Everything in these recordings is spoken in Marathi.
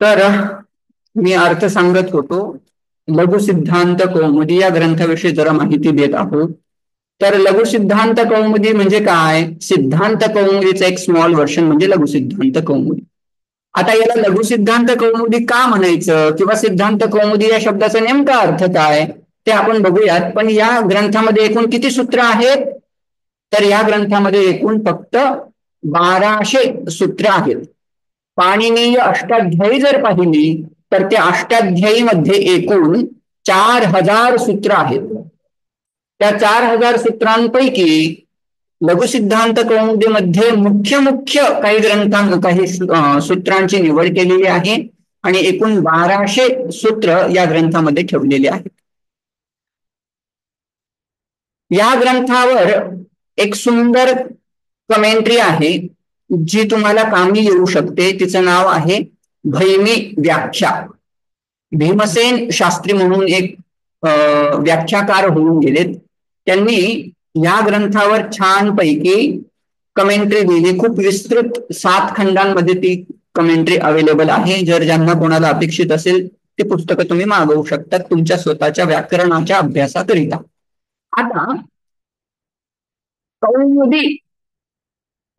तर मी अर्थ सांगत होतो. लघु सिद्धांत कौमुदी या ग्रंथाविषयी जरा माहिती देत आहोत. तर लघु सिद्धांत कौमुदी म्हणजे काय? सिद्धांत कौमुदीचं एक स्मॉल व्हर्शन म्हणजे लघु सिद्धांत कौमुदी. आता याला लघु सिद्धांत कौमुदी का म्हणायचं किंवा सिद्धांत कौमुदी या शब्दाचा नेमका अर्थ काय ते आपण बघूयात. पण या ग्रंथामध्ये एकूण किती सूत्र आहेत? तर या ग्रंथामध्ये एकूण फक्त 1200 सूत्र आहेत. पाणिनीय अष्टाध्यायी जर पाहिली तर त्या अष्टाध्यायीमध्ये एकूण 4000 सूत्र आहेत. त्या 4000 सूत्रांपैकी लघुसिद्धांत कौमुदीमध्ये मुख्य मुख्य काही सूत्रांची निवड केलेली आहे आणि एकूण 1200 सूत्र या ग्रंथामध्ये ठेवलेले आहेत. या ग्रंथावर एक सुंदर कमेंट्री आहे जी तुम्हाला कामी येऊ शकते. तिचं नाव आहे भैमी व्याख्या. भीमसेन शास्त्री म्हणून एक व्याख्याकार होऊन गेलेत. त्यांनी या ग्रंथावर छानपैकी कमेंट्री दिली. खूप विस्तृत 7 खंडांमध्ये ती कमेंट्री अवेलेबल आहे. जर ज्यांना कोणाला अपेक्षित असेल ते पुस्तकं तुम्ही मागवू शकता तुमच्या स्वतःच्या व्याकरणाच्या अभ्यासाकरिता. आता कौमुदी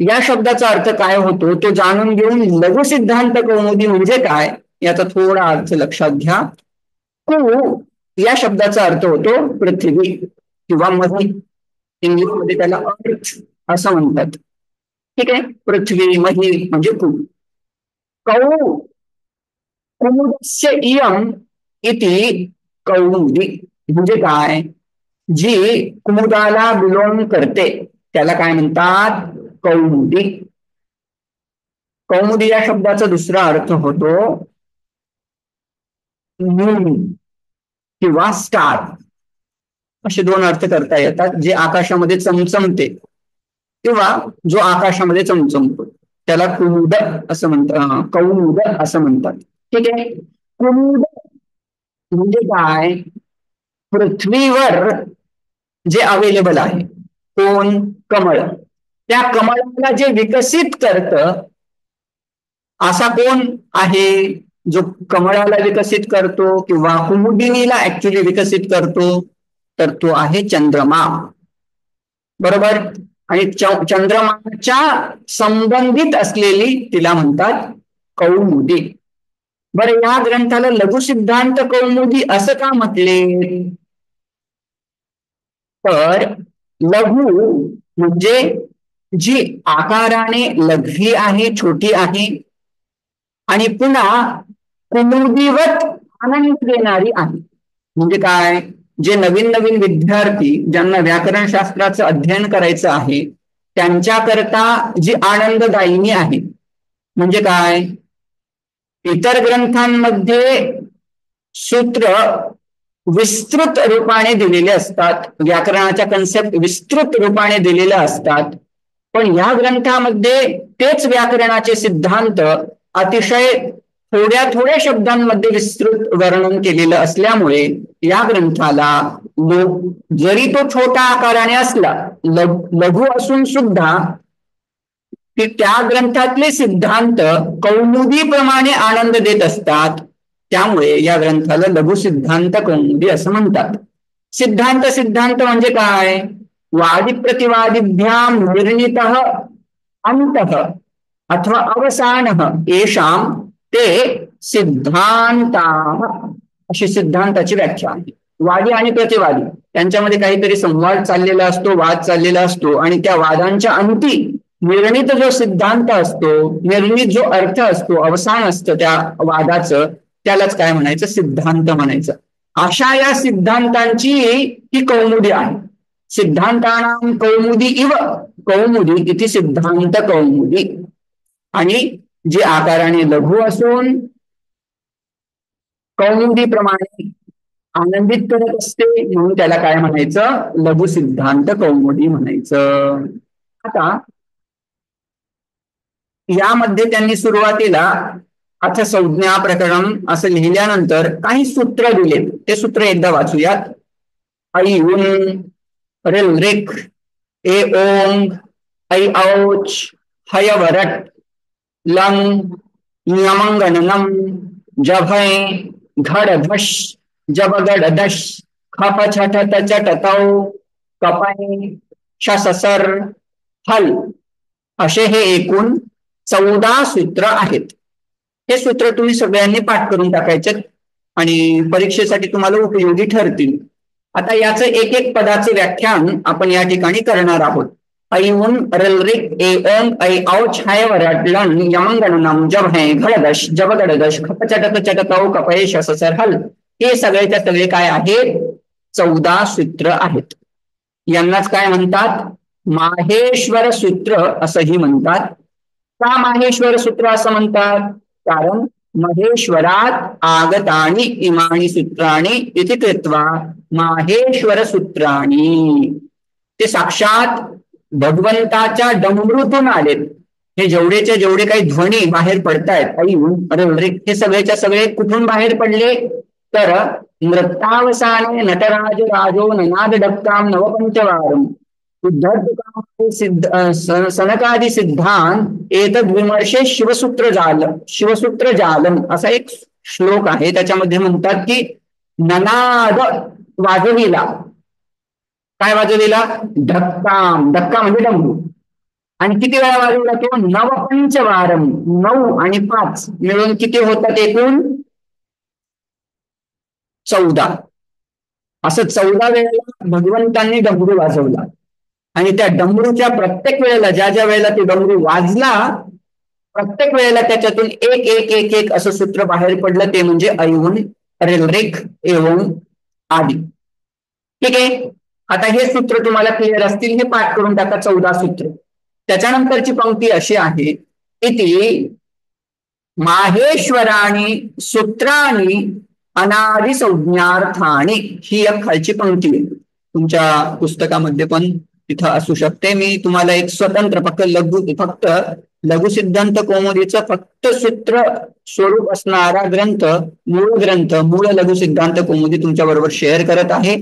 या शब्दाचा अर्थ काय होतो तो जाणून घेऊन लघु सिद्धांत कौमुदी म्हणजे काय याचा थोडा अर्थ लक्षात घ्या. कु या शब्दाचा अर्थ होतो पृथ्वी किंवा मही. इंग्लिशमध्ये त्याला अर्थ असं म्हणतात. ठीक आहे. पृथ्वी मही म्हणजे कु. कौ कुमुदस्य इयम इति कौमुदी म्हणजे काय? जी कुमुदाला बिलॉंग करते त्याला काय म्हणतात? कौमुदी. कौमुदी या शब्दाचा दुसरा अर्थ होतो मून किंवा स्टार. असे 2 अर्थ करता येतात. जे आकाशामध्ये चमचमते किंवा जो आकाशामध्ये चमचमतो त्याला कुमुद असं म्हणतात, कौमुद असं म्हणतात. ठीक आहे. कुमुद म्हणजे काय? पृथ्वीवर जे अवेलेबल आहे. कोण? कमळ. त्या कमळाला जे विकसित करतं असा कोण आहे जो कमळाला विकसित करतो किंवा कुमुदिनीला ऍक्च्युली विकसित करतो? तर तो आहे चंद्रमा. बरोबर. आणि चंद्रमाच्या संबंधित असलेली तिला म्हणतात कौमुदी. बरं, या ग्रंथाला लघु सिद्धांत कौमुदी असं का म्हटले? तर लघु म्हणजे जी आकाराने लघवी आहे, छोटी आहे आणि पुन्हा कुमुदीवत आनंद देणारी आहे. म्हणजे काय? जे नवीन नवीन विद्यार्थी ज्यांना व्याकरण शास्त्राचं अध्ययन करायचं आहे त्यांच्याकरता जी आनंददायिनी आहे. म्हणजे काय? इतर ग्रंथांमध्ये सूत्र विस्तृत रूपाने दिलेले असतात. व्याकरणाच्या कन्सेप्ट विस्तृत रूपाने दिलेल्या असतात. पण या ग्रंथामध्ये तेच व्याकरणाचे सिद्धांत अतिशय थोड्या थोड्या शब्दांमध्ये विस्तृत वर्णन केलेलं असल्यामुळे या ग्रंथाला जरी तो छोटा आकाराने असला, लघु असून सुद्धा की त्या ग्रंथातले सिद्धांत कौमुदीप्रमाणे आनंद देत असतात. त्यामुळे या ग्रंथाला लघु सिद्धांत कौमुदी असं म्हणतात. सिद्धांत सिद्धांत म्हणजे काय? वादी प्रतिवादिभ्याम निर्णित अंतः अथवा अवसान येषाम ते सिद्धांताः अशी सिद्धांताची व्याख्या आहे. वादी आणि प्रतिवादी त्यांच्यामध्ये काहीतरी संवाद चाललेला असतो, वाद चाललेला असतो आणि त्या वादांच्या अंती निर्णित जो सिद्धांत असतो, निर्णित जो अर्थ असतो, अवसान असतं त्या वादाचं, त्यालाच काय म्हणायचं? सिद्धांत म्हणायचं. अशा या सिद्धांतांची ही कौमुदी आहे. सिद्धांतानां कौमुदी इव कौमुदी इति सिद्धांत कौमुदी. आणि जे आकाराने लघु असून कौमुदीप्रमाणे आनंदित करत असते म्हणून त्याला काय म्हणायचं? लघु सिद्धांत कौमुदी म्हणायचं. आता यामध्ये त्यांनी सुरुवातीला अर्थ संज्ञा प्रकरण असं लिहिल्यानंतर काही सूत्र दिले. ते सूत्र एकदा वाचूयात. ऐ उन, रिल रिक, ए ओंग, ऐ औच, हय वरट, लंग, ञमंगननम जभय घड धश जबगड दश खप छठत चटतौ कपय शससर हल असे हे एकूण 14 सूत्र आहेत. हे सूत्र तुम्ही सगळ्यांनी पाठ करून टाकायचे आणि परीक्षेसाठी तुम्हाला उपयोगी ठरतील. आता याचं एक एक पदाचे व्याख्यान आपण या ठिकाणी करणार आहोत. ऐऊन रलरिक एओम ऐ औ छाय वरडलन यमंगणनम जभय घडदश जबगडदश खपचटत चटतौ कपय शससर हल हे सगळेच्या सगळे काय आहेत? 14 सूत्र आहेत. यांनाच काय म्हणतात? माहेश्वर सूत्र असंही म्हणतात. का माहेश्वर सूत्र असं म्हणतात? कारण महेश्वरात आगतानि इमानी सूत्राणी इति कृत्वा माहेश्वर सूत्राणी. ते साक्षात भगवंताच्या डमरूतून आलेत. हे जेवढेच्या जेवढे काही ध्वनी बाहेर पडतायत ऐऊन हे सगळेच्या सगळे कुठून बाहेर पडले? तर नृत्तावसाने नटराज राजो ननाद डक्काम नवपंचवारम सनकादि सिद्धांत एतद विमर्शे शिवसूत्र जालम असा एक श्लोक आहे. त्याच्यामध्ये म्हणतात की ननाद वाजविला. काय वाजविला? धक्काम. धक्का म्हणजे डमरू. आणि किती वेळा वाजवला तो? नवपंचवारम. 9 आणि 5 मिळून किती होतात एकूण? 14. असं 14 वेळेला भगवंतांनी डमरू वाजवला. आणि त्या डमरूच्या प्रत्येक वेळेला ज्या ज्या वेळेला ते डमरू वाजला प्रत्येक वेळेला त्याच्यातून एक एक एक एक असं सूत्र बाहेर पडलं. ते म्हणजे ऐऊन रेलरेख एवं आदि. ठीक आहे. आता हे सूत्र तुम्हाला क्लिअर असतील. हे पाठ करून टाका 14 सूत्र. त्याच्यानंतरची पंक्ती अशी आहे इति माहेश्वराणी सूत्राणी अनादि संज्ञार्थानी. ही एक खालची पंक्ती आहे. तुमच्या पुस्तकामध्ये पण तिथं असू शकते. मी तुम्हाला एक स्वतंत्र फक्त लघुसिद्धांत कौमुदीचं फक्त सूत्र स्वरूप असणारा मूळ लघुसिद्धांत कौमुदी तुमच्या बरोबर शेअर करत आहे.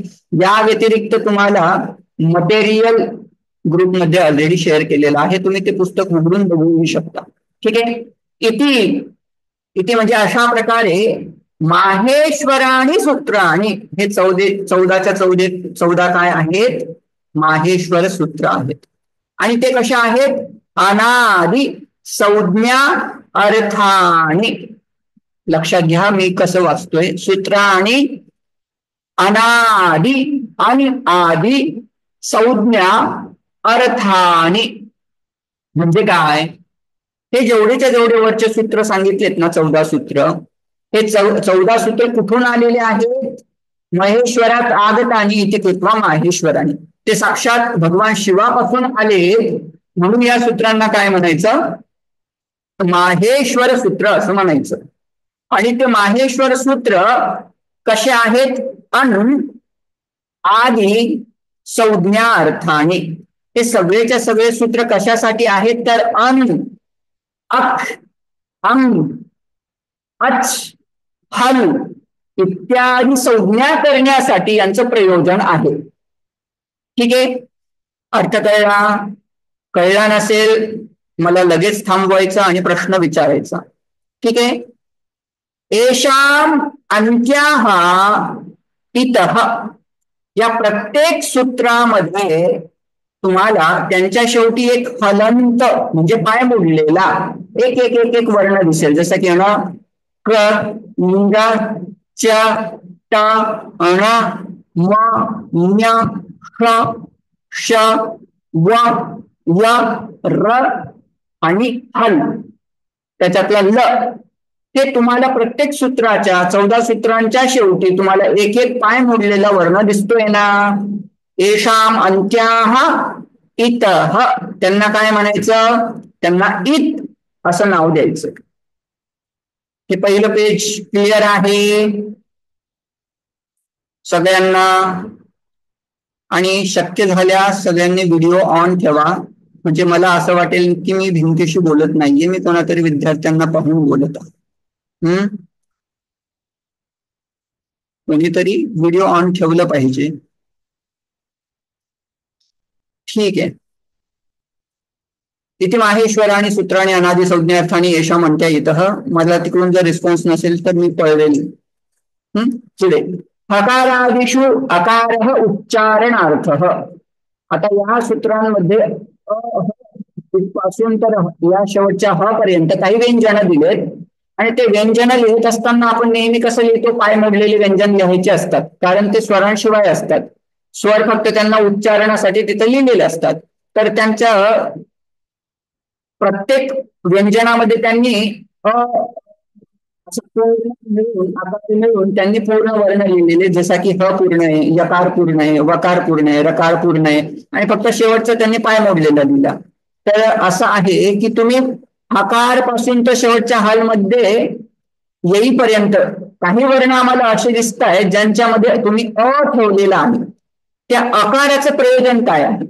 या व्यतिरिक्त तुम्हाला मटेरियल ग्रुपमध्ये ऑलरेडी शेअर केलेलं आहे. तुम्ही ते पुस्तक उघडून बघू शकता. ठीक आहे. इति म्हणजे अशा प्रकारे माहेश्वराणी सूत्राणी हे 14च्या 14 काय आहेत? माहेश्वर सूत्र आहेत. आणि ते कशा आहेत? अनादि संज्ञा अर्थानी. लक्षात घ्या मी कसं वाचतोय. सूत्राणी अनादि आणि आदि संज्ञा अर्थानी म्हणजे काय? हे जेवढेच्या जेवढे वरचे सूत्र सांगितलेत ना 14 सूत्र, हे 14 सूत्र कुठून आलेले आहेत? महेश्वरात आगतानी इथे कृत्वा माहेश्वरानी. ते साक्षात भगवान शिवापासून आले. म्हणून या सूत्रांना काय म्हणायचं? माहेश्वर सूत्र असं म्हणायचं. आणि ते माहेश्वर सूत्र कसे आहेत? अन आदि संज्ञा अर्थाने. हे सगळेच्या सगळे सूत्र कशासाठी आहेत? तर अन अख अंग अच हल इत्यादी संज्ञा करण्यासाठी यांचं प्रयोजन आहे. ठीक आहे. अर्थ कळला नसेल मला लगेच थांबवायचं आणि प्रश्न विचारायचा. ठीक आहे. एषाम अंत्याः इतः या प्रत्येक सूत्रामध्ये तुम्हाला त्यांच्या शेवटी एक हलंत म्हणजे पाय मोडलेला एक एक एक एक वर्ण दिसेल. जसं की ना क ञ च ट ण म ञ ष श व य र आणि हल त्याच्यातला ल. ते तुम्हाला प्रत्येक सूत्राच्या 14 सूत्रांच्या शेवटी तुम्हाला एक एक पाय मोडलेला वर्ण दिसतोय ना. येषाम अंत्याः इतः त्यांना काय म्हणायचं? त्यांना इत असं नाव द्यायचं. हे पहिलं पेज क्लिअर आहे सगळ्यांना? आणि शक्य झाल्यास सगळ्यांनी व्हिडिओ ऑन ठेवा. म्हणजे मला असं वाटेल की मी भिंतीशी बोलत नाहीये, मी कोणातरी विद्यार्थ्यांना पाहून बोलत आहे. कोणीतरी व्हिडिओ ऑन ठेवलं पाहिजे. ठीक आहे. इथे माहेश्वराणी सूत्राने अनादि संज्ञार्थाने येशा म्हणता येतं. मला तिकडून जर रिस्पॉन्स नसेल तर मी पळवेल. पुढे हकारादिषु अकारः उच्चारणार्थ. आता या सूत्रांमध्ये पासून तर या शेवटच्या ह पर्यंत काही व्यंजन दिलेत आणि ते व्यंजन लिहित असताना आपण नेहमी कसं लिहितो, पाय मोडलेले व्यंजन लिहायचे असतात कारण ते स्वरांशिवाय असतात. स्वर फक्त त्यांना उच्चारणासाठी तिथे लिहिलेले असतात. तर त्यांच्या प्रत्येक व्यंजनामध्ये त्यांनी मिळून त्यांनी पूर्ण वर्ण लिहिलेले, जसा की ह पूर्ण आहे, यकार पूर्ण आहे, वकार पूर्ण आहे, रकार पूर्ण आहे आणि फक्त शेवटचं त्यांनी पाय मोडलेला दिला. तर असं आहे की तुम्ही हकार पासून तर शेवटच्या हालमध्ये येईपर्यंत काही वर्ण आम्हाला असे दिसत आहेत ज्यांच्यामध्ये तुम्ही अ ठेवलेला आहे. त्या अकाराचं प्रयोजन काय आहे?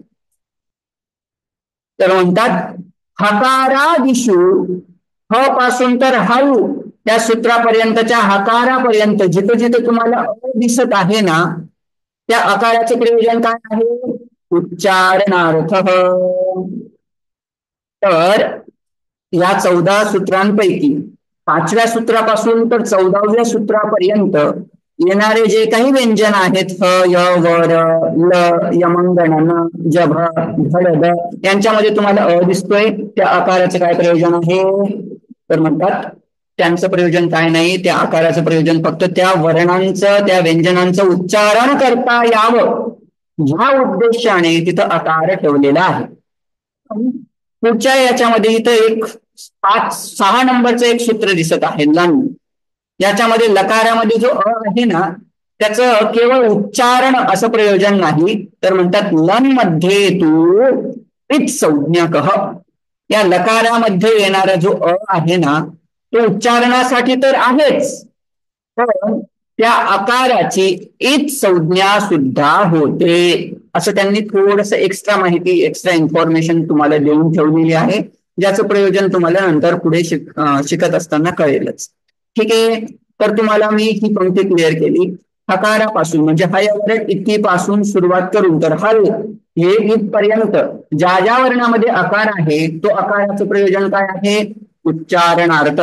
तर म्हणतात हकारादिषु, ह पासून तर हळू त्या सूत्रापर्यंतच्या हकारापर्यंत जिथं जिथं तुम्हाला अ दिसत आहे ना, त्या अकाराचे प्रयोजन काय आहे? उच्चारणार्थ. तर या 14 सूत्रांपैकी 5व्या सूत्रापासून तर 14व्या सूत्रापर्यंत येणारे जे काही व्यंजन आहेत, ह, य, व, र, ल, यमंगण, न, जभ, धड, द, यांच्यामध्ये तुम्हाला अ दिसतोय. त्या आकाराचं काय प्रयोजन आहे? तर म्हणतात त्यांचं प्रयोजन काय नाही, त्या आकाराचं प्रयोजन फक्त त्या वर्णांचं, त्या व्यंजनांचं उच्चारण करता यावं ह्या उद्देशाने तिथं आकार ठेवलेला आहे. पुढच्या याच्यामध्ये इथं एक 5-6 नंबरचं एक सूत्र दिसत आहे, लन. याच्यामध्ये लकारामध्ये जो अ आहे ना, त्याचं केवळ उच्चारण असं प्रयोजन नाही, तर म्हणतात लन मध्ये तू इत संज्ञकः. या लकारामध्ये येणारा जो अ आहे ना, तो उच्चारणासाठी तर आहेच, पण त्या आकाराची इत संज्ञा सुद्धा होते. असं त्यांनी थोडस एक्स्ट्रा माहिती, एक्स्ट्रा इन्फॉर्मेशन तुम्हाला देऊन ठेवलेली आहे, ज्याचं प्रयोजन तुम्हाला नंतर पुढे शिकत असताना कळेलच. ठीक आहे. तर तुम्हाला मी ही पंक्ती क्लिअर केली. हकारापासून म्हणजे हयवरट इतकीपासून सुरुवात करून तर हल हे इथपर्यंत ज्या ज्या वर्णामध्ये आकार आहे, तो आकाराचं प्रयोजन काय आहे? उच्चारणार्थ.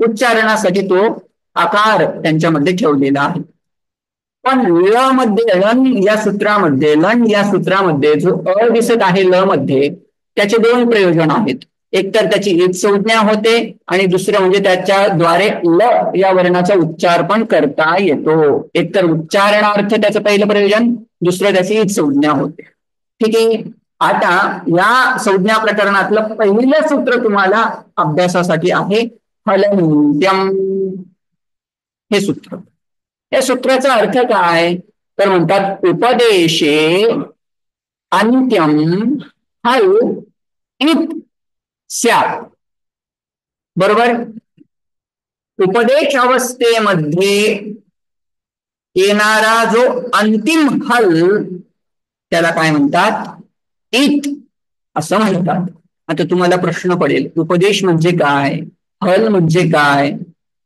उच्चारणासाठी तो आकार त्यांच्यामध्ये ठेवलेला आहे. पण ल मध्ये, लन या सूत्रामध्ये, लन या सूत्रामध्ये जो अ दिसत आहे ल मध्ये, त्याचे 2 प्रयोजन आहेत. एक तर त्याची इत संज्ञा होते आणि दुसरं म्हणजे त्याच्याद्वारे ल या वर्णाचा उच्चार पण करता येतो. एक तर उच्चारणार्थ त्याचं पहिलं प्रयोजन, दुसरं त्याची इत संज्ञा होते. ठीक आहे. आता या संज्ञा प्रकरणातलं पहिलं सूत्र तुम्हाला अभ्यासासाठी आहे हलन्त्यम हे सूत्र. या सूत्राचा अर्थ काय? तर म्हणतात उपदेशे अंत्यम हल इत स्यात्. बरोबर. उपदेश अवस्थेमध्ये येणारा जो अंतिम हल त्याला काय म्हणतात? इत असं म्हणतात. आता तुम्हाला प्रश्न पडेल, उपदेश म्हणजे काय, हल म्हणजे काय,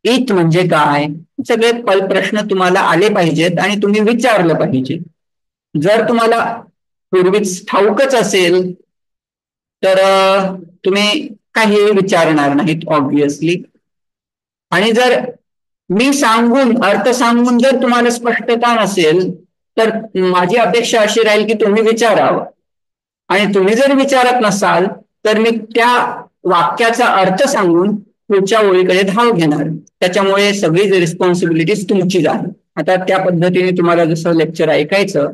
इत म्हणजे काय? सगळे प्रश्न तुम्हाला आले पाहिजेत आणि तुम्ही विचारलं पाहिजे. जर तुम्हाला पूर्वीच ठाऊकच असेल तर तुम्ही काही विचारणार नाहीत ऑब्विसली. आणि जर मी सांगून, अर्थ सांगून जर तुम्हाला स्पष्टता नसेल तर माझी अपेक्षा अशी राहील की तुम्ही विचारावं. आणि तुम्ही जर विचारत नसाल तर मी त्या वाक्याचा अर्थ सांगून पुढच्या ओळीकडे धाव घेणार. त्याच्यामुळे सगळी रिस्पॉन्सिबिलिटीज तुमचीच आहे. आता त्या पद्धतीने तुम्हाला जसं लेक्चर ऐकायचं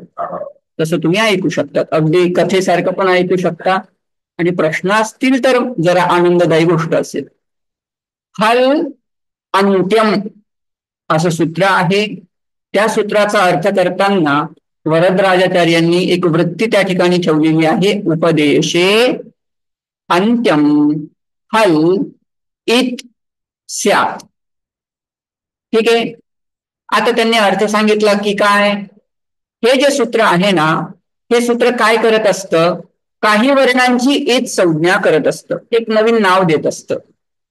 तसं तुम्ही ऐकू शकता. अगदी कथेसारखं पण ऐकू शकता आणि प्रश्न असतील तर जरा आनंददायी गोष्ट असेल. हल अंत्यम असं सूत्र आहे. त्या सूत्राचा अर्थ करताना वरदराजाचार्यांनी एक वृत्ती त्या ठिकाणी ठेवलेली आहे, उपदेशे अंत्यम हल इत स्यात्. ठीक आहे. आता त्यांनी अर्थ सांगितला की काय, हे जे सूत्र आहे ना, हे सूत्र काय करत असतं? काही वर्णांची इत संज्ञा करत असतं, एक नवीन नाव देत असतं.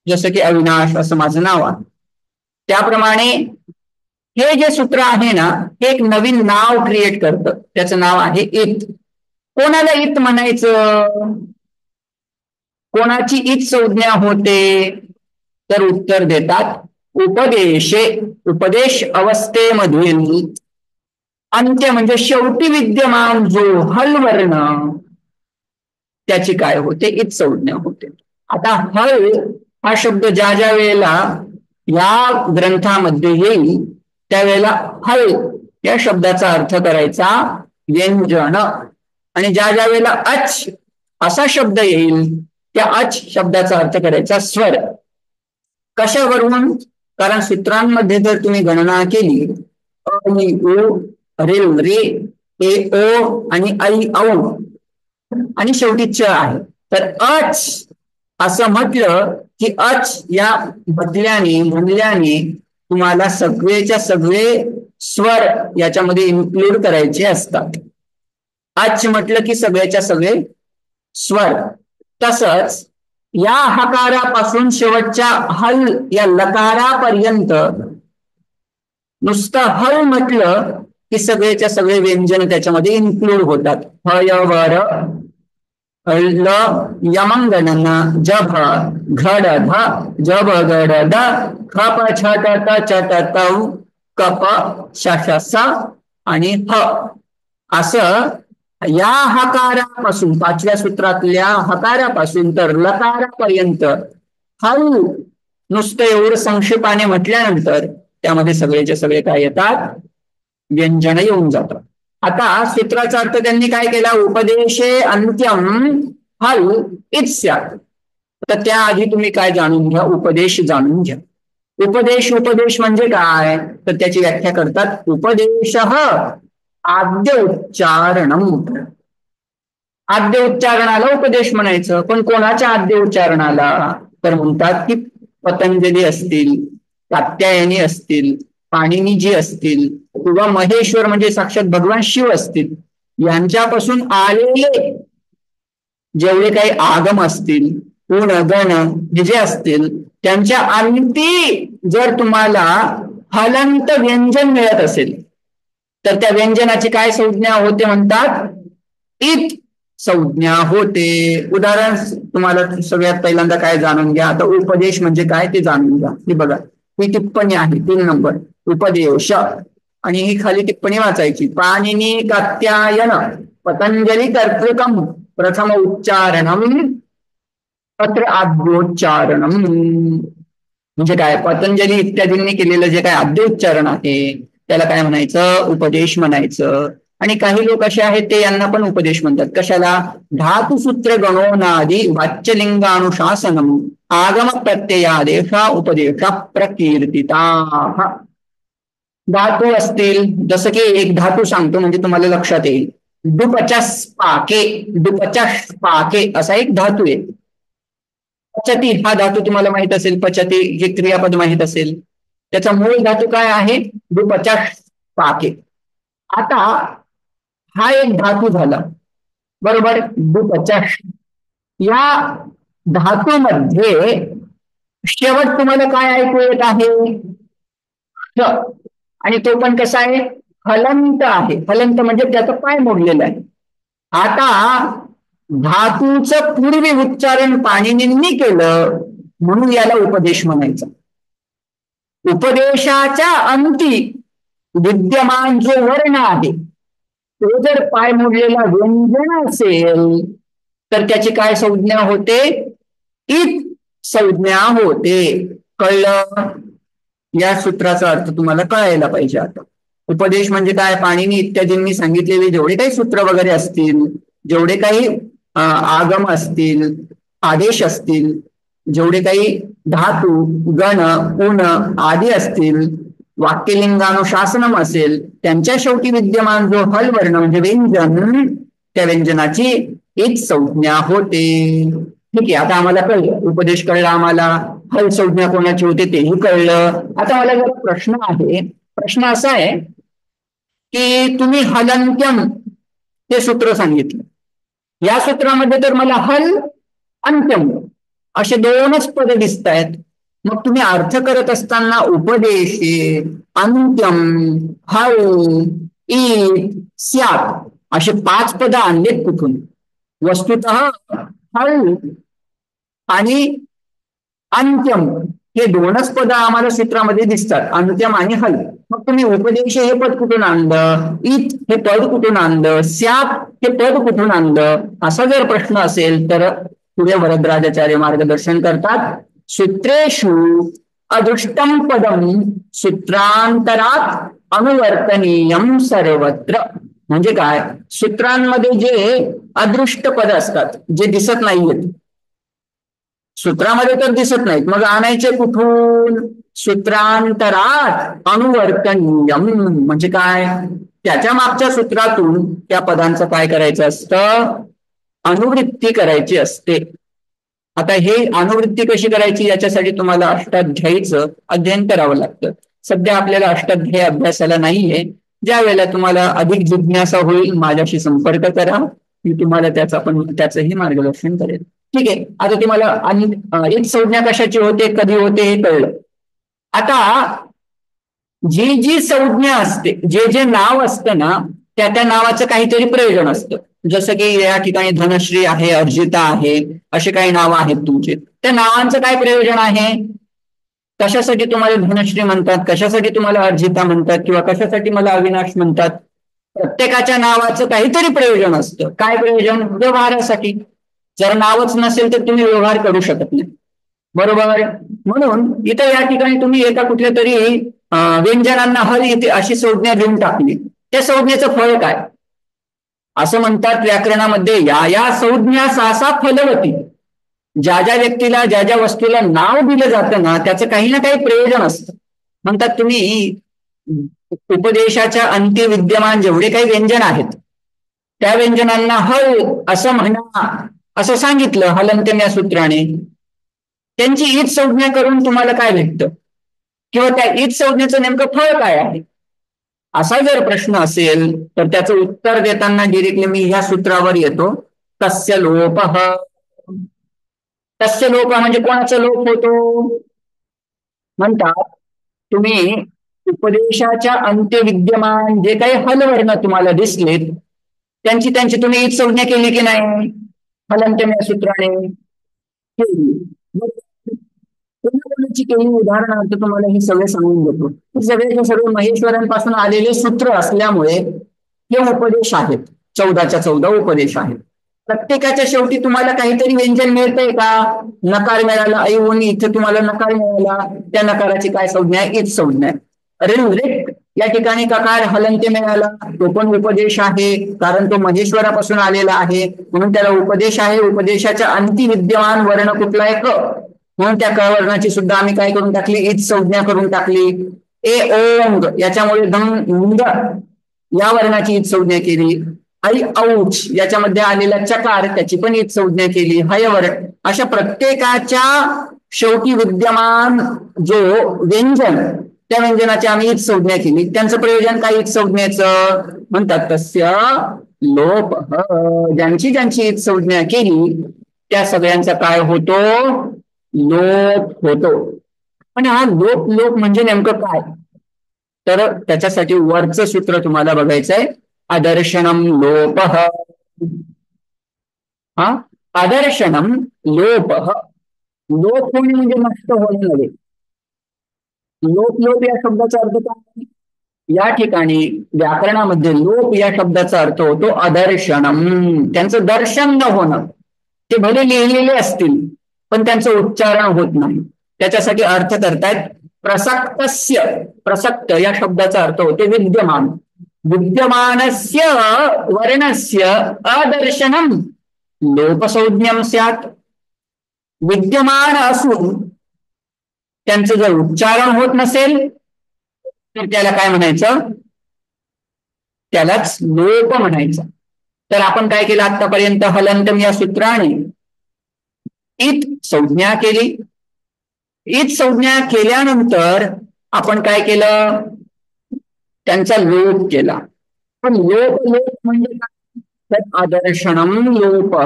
जसं की अविनाश असं माझं नाव आहे, त्याप्रमाणे हे जे सूत्र आहे ना, हे एक नवीन नाव क्रिएट करतं. त्याचं नाव आहे इत. कोणाला इत म्हणायचं? कोणाची इच संज्ञा होते? तर उत्तर देतात उपदेशे. उपदेश अवस्थेमधील अंत्य म्हणजे शेवटी विद्यमान जो हल वर्ण त्याची काय होते? इच संज्ञा होते. आता हल हा शब्द ज्या ज्या वेळेला या ग्रंथामध्ये येईल त्यावेळेला हल या शब्दाचा अर्थ करायचा व्यंजन, आणि ज्या ज्या वेळेला अच असा शब्द येईल त्या अच शब्दाचा अर्थ करायचा स्वर. कशावरून? कारण सूत्रांमध्ये जर तुम्ही गणना केली ओ रेल रे ए ओ आणि ऐ औ आणि शेवटी च आहे, तर अच असं म्हटलं की अच या बदल्याने म्हणल्याने तुम्हाला सगळेच्या सगळे स्वर याच्यामध्ये इन्क्लूड करायचे असतात. अच म्हटलं की सगळ्याच्या सगळे स्वर. तसंच या हकारापासून शेवटच्या हल या लकारापर्यंत नुसतं हल म्हटलं की सगळेच्या सगळे व्यंजन त्याच्यामध्ये इन्क्लूड होतात. हय वर ल यमंगणन जभ घड ध जब गड द खप छट त चट तौ कप शश आणि ह असं या हकारापासून पाचव्या सूत्रातल्या हकारापासून तर लकारापर्यंत हल नुसतं एवढं संक्षेपाने म्हटल्यानंतर त्यामध्ये सगळेचे सगळे काय येतात? व्यंजन येऊन जातात. आता सूत्राचा अर्थ त्यांनी काय केला? उपदेशे अंत्यम हल इत्स्यात्. तर त्याआधी तुम्ही काय जाणून घ्या? उपदेश जाणून घ्या. उपदेश उपदेश म्हणजे काय? तर त्याची व्याख्या करतात उपदेश आद्य उच्चारणम. आद्य उच्चारणाला उपदेश म्हणायचं. पण कोणाच्या आद्य उच्चारणाला? तर म्हणतात की पतंजली असतील, कात्यायनी असतील, पाणिनीजी असतील किंवा महेश्वर म्हणजे साक्षात भगवान शिव असतील यांच्यापासून आलेले जेवढे काही आगम असतील, गुण गण हे जे असतील त्यांच्या अंती जर तुम्हाला हलंत व्यंजन मिळत असेल तर त्या व्यंजनाची काय संज्ञा होते? म्हणतात इत संज्ञा होते. उदाहरण तुम्हाला सगळ्यात पहिल्यांदा काय जाणून घ्या. आता उपदेश म्हणजे काय ते जाणून घ्या. ही बघा, ही टिप्पणी आहे 3 नंबर उपदेश, आणि ही खाली टिप्पणी वाचायची. पाणिनी कात्यायन पतंजली कर्तृकम प्रथम उच्चारणम अत्र आद्योच्चारणम. म्हणजे काय? पतंजली इत्यादींनी केलेलं जे काय आद्य उच्चारण आहे त्याला काय म्हणायचं? उपदेश म्हणायचं. आणि काही लोक असे आहेत ते यांना पण उपदेश म्हणतात. कशाला? धातुसूत्र गणोनादी वाच्यलिंगानुशासनम आगम प्रत्ययादेशा उपदेशा प्रकीर्तिता. धातू असतील, जसं की एक धातू सांगतो म्हणजे तुम्हाला लक्षात येईल. डुपचस्पाके, डुपचस्पाके असा एक धातू आहे. पचती हा धातू तुम्हाला माहित असेल. पचती हे क्रियापद माहित असेल. त्याचा मूळ धातू काय आहे? डुपचस्पाके. आता हा एक धातू झाला, बरोबर. डुपचश या धातूमध्ये शेवट तुम्हाला काय ऐकू येत आहे? आणि तो पण कसा आहे? हलंत आहे. हलंत म्हणजे त्याचा पाय मोडलेला आहे. आता धातूचं पूर्वी उच्चारण पाणिनींनी केलं म्हणून याला उपदेश म्हणायचा. उपदेशाच्या अंती विद्यमान जो वर्ण आहे तो जर पाय मोडलेला व्यंजन असेल तर त्याची काय संज्ञा होते? इत संज्ञा होते. कळलं? या सूत्राचा अर्थ तुम्हाला कळायला पाहिजे. आता उपदेश म्हणजे काय? पाणिनी इत्यादींनी सांगितलेले जेवढे काही सूत्र वगैरे असतील, जेवढे काही आगम असतील, आदेश असतील, जेवढे काही धातू गण उण आदी असतील, वाक्यलिंगानुशासनम असेल, त्यांच्या शेवटी विद्यमान जो हल वर्ण म्हणजे व्यंजन, त्या व्यंजनाची एक संज्ञा होते. ठीक आहे. आता आम्हाला कळलं, उपदेश कळला आम्हाला, हल संज्ञा कोणाची होते तेही कळलं. आता मला जर प्रश्न आहे. प्रश्न असा आहे की तुम्ही हलंत्यम हे सूत्र सांगितलं. या सूत्रामध्ये तर मला हल अंत्यम असे 2च पद दिसत आहेत. मग तुम्ही अर्थ करत असताना उपदेशे अंत्यम हल ईत स्यात् असे 5 पद आणलेत कुठून? वस्तुतः हल आणि अंत्यम हे दोनच पद आम्हाला सूत्रामध्ये दिसतात, अंत्यम आणि हल. मग तुम्ही उपदेश हे पद कुठून आणलं, इत हे पद कुठून आणलं, स्यात हे पद कुठून आणलं, असा जर प्रश्न असेल तर पुढे वरदराजाचार्य मार्गदर्शन करतात. सूत्रेषु अदृष्टम पदम सूत्रांतरात अनुवर्तनीयम सर्वत्र. म्हणजे काय, सूत्रांमध्ये जे अदृष्ट पद असतात, जे दिसत नाहीयेत, सूत्रामध्ये तर दिसत नाहीत, मग आणायचे कुठून, सूत्रांतरात अनुवर्तनीयम. म्हणजे काय, त्याच्या मागच्या सूत्रातून त्या पदांचं काय करायचं असतं, अनुवृत्ती करायची असते. आता हे अनुवृत्ती कशी करायची, याच्यासाठी तुम्हाला अष्टाध्यायीचं अध्ययन करावं लागतं. सध्या आपल्याला अष्टाध्यायी अभ्यासाला नाहीये. ज्या वेळेला तुम्हाला अधिक जिज्ञासा होईल माझ्याशी संपर्क करा, मी तुम्हाला त्याचंही मार्गदर्शन करेल. ठीक आहे. आता तुम्हाला एक संज्ञा कशाची होते, कधी होते हे कळलं. आता जी जी संज्ञा असते, जे जे नाव असतं ना, त्या नावाचं काहीतरी प्रयोजन असतं. जसं की या ठिकाणी धनश्री आहे, अर्जिता आहे, असे काही नावं आहेत तुमचे. त्या नावांचं काय प्रयोजन आहे, कशासाठी तुम्हाला धनश्री म्हणतात, कशासाठी तुम्हाला अर्जिता म्हणतात, किंवा कशासाठी मला अविनाश म्हणतात. प्रत्येकाच्या नावाचं काहीतरी प्रयोजन असतं. काय प्रयोजन, व्यवहारासाठी. जर नावच नसेल तर तुम्ही व्यवहार करू शकत नाही, बरोबर. म्हणून इथं या ठिकाणी तुम्ही एका कुठल्या तरी व्यंजनांना हल इथे अशी संज्ञा देऊन टाकली, त्या संज्ञेचं फळ काय, असं म्हणतात व्याकरणामध्ये, या संज्ञा सासा फलवती. ज्या ज्या व्यक्तीला, ज्या ज्या वस्तूला नाव दिलं जातं ना, त्याचं काही ना काही प्रयोजन असतं. म्हणतात तुम्ही उपदेशाच्या अंती विद्यमान जेवढे काही व्यंजन आहेत, त्या व्यंजनांना हल असं म्हणा, असं सांगितलं हलंत्यम या सूत्राने. त्यांची ईद संज्ञा करून तुम्हाला काय भेटतं, किंवा त्या ईद संज्ञेचं नेमकं फळ काय आहे, असा जर प्रश्न असेल तर त्याचं उत्तर देताना डिरेक्टली मी ह्या सूत्रावर येतो. तस्य लोपः. तस्य लोप म्हणजे कोणाचा लोप होतो, म्हणतात तुम्ही उपदेशाच्या अंत्य विद्यमान जे काही हलवर्ण तुम्हाला दिसलेत, त्यांची तुम्ही ईद संज्ञा केली की नाही हलंत्यम या सूत्राने केली. कोणाची केली, उदाहरणार्थ तुम्हाला हे सगळे सांगून देतो. सगळे महेश्वरांपासून आलेले सूत्र असल्यामुळे हे उपदेश आहेत, 14च्या 14 उपदेश आहेत. प्रत्येकाच्या शेवटी तुम्हाला काहीतरी व्यंजन मिळतंय का, नकार मिळाला, ऐवून इथे तुम्हाला नकार मिळाला, त्या नकाराची काय संज्ञा आहे, ईद संज्ञा आहे. रिक्त या ठिकाणी ककार हलंत्य मिळाला, तो पण उपदेश आहे, कारण तो महेश्वरापासून आलेला आहे, म्हणून त्याला उपदेश आहे. उपदेशाच्या अंती विद्यमान वर्ण कुठला आहे, क, म्हणून त्या क वर्णाची सुद्धा आम्ही काय करून टाकली, ईद संज्ञा करून टाकली. ए ओंग याच्यामुळे धंग या वर्णाची ईद संज्ञा केली. आई औच याच्यामध्ये आलेला चकार, त्याची पण ईद संज्ञा केली. हयवर्ण, अशा प्रत्येकाच्या शेवटी विद्यमान जो व्यंजन, त्या व्यंजनाची आम्ही ईद संज्ञा केली. त्यांचं प्रयोजन काय ईद संज्ञेचं, म्हणतात तस्य लोप. ज्यांची ईद संज्ञा केली त्या सगळ्यांचा काय होतो, लोप होतो. पण हा लोप म्हणजे नेमकं काय, तर त्याच्यासाठी वरचं सूत्र तुम्हाला बघायचंय. अदर्शनम लोप. अदर्शनम लोप. लोप होणे म्हणजे नष्ट होणे नव्हे. लोप या शब्दाचा अर्थ काय, या ठिकाणी व्याकरणामध्ये लोप या शब्दाचा अर्थ होतो अदर्शनम, त्यांचं दर्शन न होणं. ते भले लिहिलेले असतील पण त्यांचं उच्चारण होत नाही. त्याच्यासाठी अर्थ करतायत प्रसक्तस्य. प्रसक्त या शब्दाचा अर्थ होते विद्यमान. विद्यमानस्य वर्णस्य अदर्शनम लोपसंज्ञम स्यात्. विद्यमान असून त्यांचं जर उच्चारण होत नसेल तर त्याला काय म्हणायचं, त्यालाच लोप म्हणायचं. तर आपण काय केलं आतापर्यंत, हलंतम या सूत्राने ईद संज्ञा केली. ईद संज्ञा केल्यानंतर आपण काय केलं, त्यांचा लोप केला. पण लोप म्हणजे काय, तर आदर्शनम लोप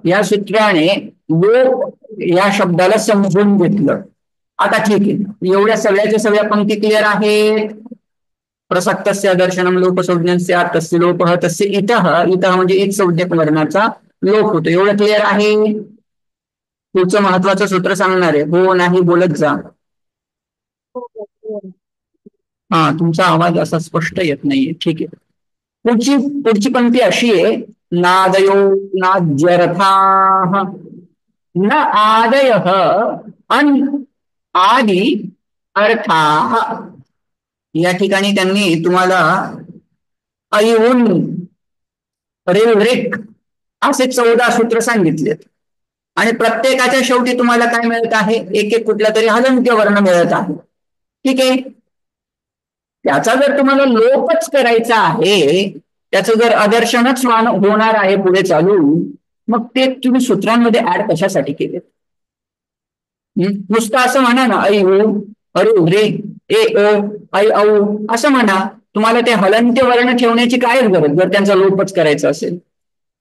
या सूत्राने लोप या शब्दाला समजून घेतलं. आता ठीक आहे, एवढ्या सगळ्या पंक्ती क्लिअर आहेत. प्रसक्तस्य दर्शनम लोप संज्ञा तस्य लोप तस्य इतः. इतः म्हणजे ईद संज्ञक वर्णाचा लोप होतो, एवढं क्लिअर आहे. पुढचं महत्वाचं सूत्र सांगणार आहे, हो नाही बोलत जा. हा, तुमचा आवाज असा स्पष्ट येत नाहीये. ठीक आहे. पुढची पुढची पंक्ती अशी आहे, नादयो नाद्यरथाः न आदयः अन आदि अर्थाः. या ठिकाणी त्यांनी तुम्हाला ऐऊन रेवरेक असे 14 सूत्र सांगितलेत आणि प्रत्येकाच्या शेवटी तुम्हाला काय मिळत आहे, एक एक कुठला तरी हलंत्य वर्ण मिळत आहे. ठीक आहे. त्याचा जर तुम्हाला लोपच करायचा आहे, त्याचं जर आदर्शनच होणार आहे पुढे चालून, मग ते तुम्ही सूत्रांमध्ये ऍड कशासाठी केले? नुसतं असं म्हणा ना, ऐ ओ अरे रे ए ओ ऐ औ असं म्हणा. तुम्हाला ते हलंत्य वर्ण ठेवण्याची कायच गरज जर त्यांचा लोपच करायचा असेल.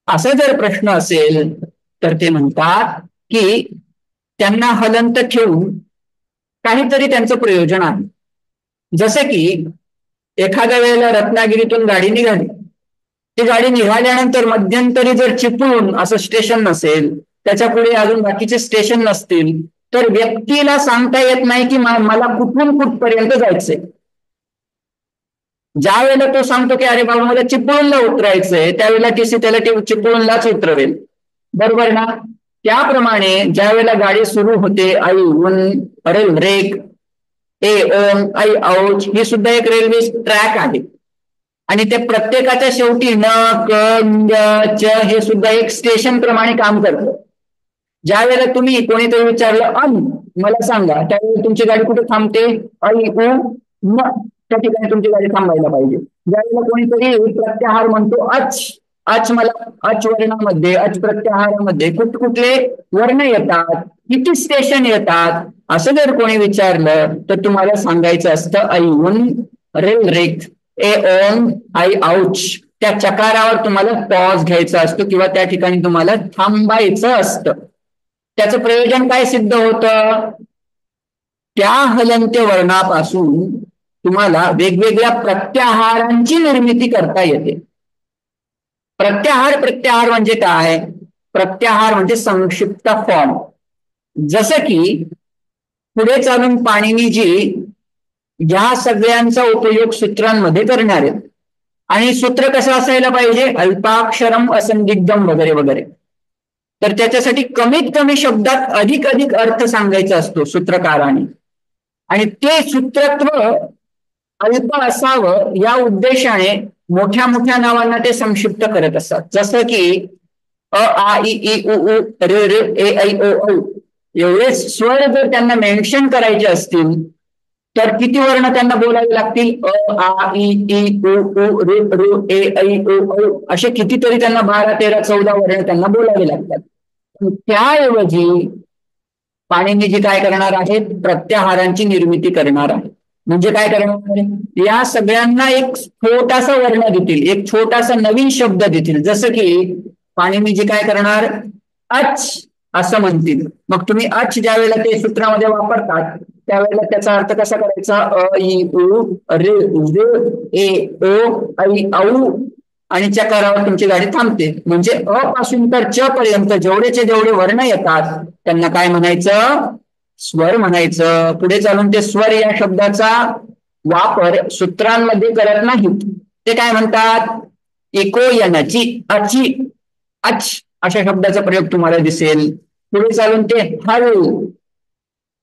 असा जर प्रश्न असेल तर ते म्हणतात की त्यांना हलंत ठेवून काहीतरी त्यांचं प्रयोजन आहे. जसं की एखाद्या वेळेला रत्नागिरीतून गाडी निघाली, ती गाडी निघाल्यानंतर मध्यंतरी जर चिपळूण असं स्टेशन नसेल, त्याच्या पुढे अजून बाकीचे स्टेशन नसतील, तर व्यक्तीला सांगता येत नाही की मला कुठून कुठपर्यंत जायचंय. ज्या वेळेला तो सांगतो की अरे बाबा मला चिपळूणला उतरायचंय, त्यावेळेला टीसी त्याला चिपळूणलाच उतरवेल. बरोबर ना? त्याप्रमाणे ज्या वेळेला गाडी सुरू होते, आई ऊन अरे रेक ए ओम ऐ औच, ही सुद्धा एक रेल्वे ट्रॅक आहे आणि ते प्रत्येकाच्या शेवटी न क च हे सुद्धा एक स्टेशन प्रमाणे काम करतं. ज्या वेळेला तुम्ही कोणीतरी विचारलं अन मला सांगा, त्यावेळेला तुमची गाडी कुठे थांबते? ऐ उ न, त्या ठिकाणी तुमची गाडी थांबायला पाहिजे. ज्यावेळेला कोणीतरी प्रत्याहार म्हणतो अच, अच मला अच वर्णामध्ये अच प्रत्याहारामध्ये कुठले वर्ण येतात, किती स्टेशन येतात, असं जर कोणी विचारलं तर तुम्हाला सांगायचं असतं ऐ उन रेल रेक ए ओम ऐ औच. त्या चकारावर तुम्हाला पॉज घ्यायचा असतो किंवा त्या ठिकाणी तुम्हाला थांबायचं असतं. त्याचं प्रयोजन काय सिद्ध होतं? त्या हलंत्य वर्णापासून तुम्हाला वेगवेगळ्या प्रत्याहारांची निर्मिती करता येते. प्रत्याहार म्हणजे काय? प्रत्याहार म्हणजे संक्षिप्त फॉर्म. जसं की पुढे चालून पाणिनीजी या सगळ्यांचा उपयोग सूत्रांमध्ये करणार आहेत आणि सूत्र कसं असायला पाहिजे? अल्पाक्षरम असंदिग्धम वगैरे वगैरे. तर त्याच्यासाठी कमीत कमी शब्दात अधिक अधिक अर्थ सांगायचा असतो सूत्रकाराने आणि ते सूत्रत्व अल्प असावं या उद्देशाने मोठ्या मोठ्या नावांना ते संक्षिप्त करत असतात. जसं की अ आ इ ई उ उ रे रे ए ऐ ओ औ एवढे स्वर जर त्यांना मेन्शन करायचे असतील तर किती वर्ण त्यांना बोलावे लागतील? अ आ इ ई उ उ रे रू ए ऐ ओ औ असे कितीतरी त्यांना 12, 13, 14 वर्ण त्यांना बोलावे लागतात. त्याऐवजी पाणिनीजी काय करणार आहेत? प्रत्याहारांची निर्मिती करणार आहे. म्हणजे काय करणार? या सगळ्यांना एक छोटासा वर्ण देतील, एक छोटासा नवीन शब्द देतील. जसं की पाणिनीजी काय करणार? अच असं म्हणतील. मग तुम्ही अच ज्या वेळेला ते सूत्रामध्ये वापरतात त्यावेळेला त्याचा अर्थ कसा करायचा? अ इ उ रे रे ए ओ ऐ औ आणि चकारावर तुमची गाडी थांबते. म्हणजे अ पासून तर च पर्यंत जेवढेचे जेवढे वर्ण येतात त्यांना काय म्हणायचं? स्वर म्हणायचं. पुढे चालून ते स्वर या शब्दाचा वापर सूत्रांमध्ये करत नाहीत. ते काय म्हणतात? इकोयनची अची अच अशा शब्दाचा प्रयोग तुम्हाला दिसेल. पुढे चालून ते हल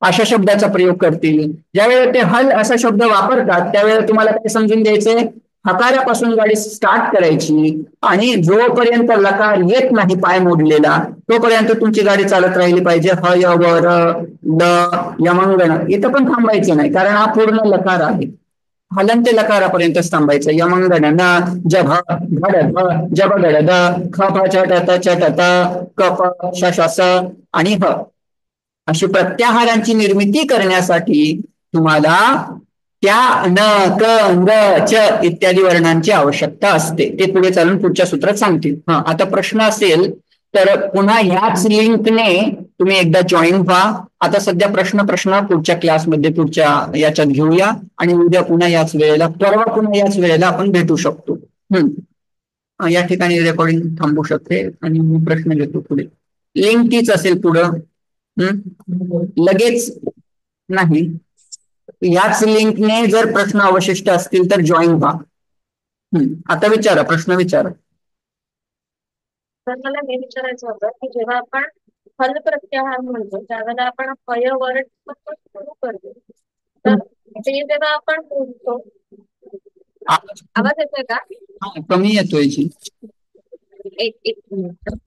अशा शब्दाचा प्रयोग करतील. ज्यावेळेला ते हल असा शब्द वापरतात त्यावेळेला तुम्हाला काय समजून घ्यायचंय? हकारापासून गाडी स्टार्ट करायची आणि जोपर्यंत लकार येत नाही पाय मोडलेला तोपर्यंत तुमची गाडी चालत राहिली पाहिजे. ह य व र ल यमंगण इथं पण थांबायचं नाही कारण हा पूर्ण लकार आहे. हलंत्य लकारापर्यंतच थांबायचं. यमंगण न जभ घड जब गड ख फ चट चट कप शश आणि ह अशी प्रत्याहारांची निर्मिती करण्यासाठी तुम्हाला त्या न क ग च इत्यादी वर्णांची आवश्यकता असते. ते पुढे चालून पुढच्या सूत्रात सांगतील. आता प्रश्न असेल तर पुन्हा ह्याच लिंकने तुम्ही एकदा जॉईन व्हा. आता सध्या प्रश्न पुढच्या क्लासमध्ये पुढच्या याच्यात घेऊया आणि उद्या पुन्हा याच वेळेला, परवा पुन्हा याच वेळेला आपण भेटू शकतो. या ठिकाणी रेकॉर्डिंग थांबू शकते आणि मी प्रश्न घेतो पुढे. लिंक तीच असेल पुढं. लगेच नाही. याच लिंकने जर प्रश्न अवशिष्ट असतील तर जॉईन व्हा. आता विचारा, प्रश्न विचारा. तर मला हे विचारायचं होतं की जेव्हा आपण फल प्रत्याहार म्हणतो त्यावेळेला आपण पयवर सुरू करतो, तर ते जेव्हा आपण बोलतो, आवाज येतोय का? कमी येतोय जी. एक एक मिनिट.